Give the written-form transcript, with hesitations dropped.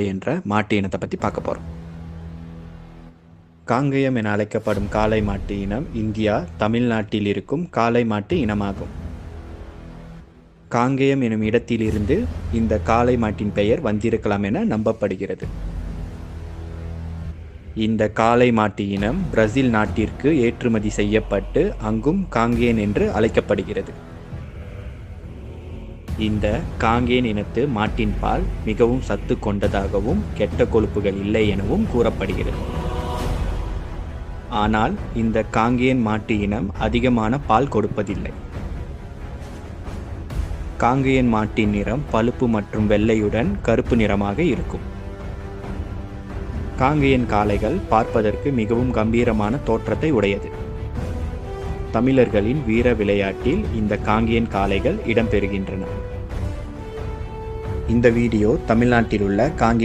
என்ற மாட்டு இனத்தை பற்றி பார்க்க போகிறோம். காங்கேயம் என அழைக்கப்படும் காளை மாட்டு இனம் இந்தியா, தமிழ்நாட்டில் இருக்கும் காளை மாட்டு இனமாகும். காங்கேயம் எனும் இடத்திலிருந்து இந்த காளை மாட்டின் பெயர் வந்திருக்கலாம் என நம்பப்படுகிறது. இந்த காளை மாட்டு இனம் பிரேசில் நாட்டிற்கு ஏற்றுமதி செய்யப்பட்டு அங்கும் காங்கேயன் என்று அழைக்கப்படுகிறது. இந்த காங்கேயன் இனத்து மாட்டின் பால் மிகவும் சத்து கொண்டதாகவும் கெட்ட கொழுப்புகள் இல்லை எனவும் கூறப்படுகிறது. ஆனால் இந்த காங்கேயன் மாட்டு இனம் அதிகமான பால் கொடுப்பதில்லை. காங்கேயன் மாட்டின் நிறம் பழுப்பு மற்றும் வெள்ளையுடன் கருப்பு நிறமாக இருக்கும். காங்கேயன் காளைகள் பார்ப்பதற்கு மிகவும் கம்பீரமான தோற்றத்தை உடையது. தமிழர்களின் வீர விளையாட்டில் இந்த காங்கேயன் காளைகள் இடம்பெறுகின்றன. இந்த வீடியோ தமிழ்நாட்டில் உள்ள காங்கேயன்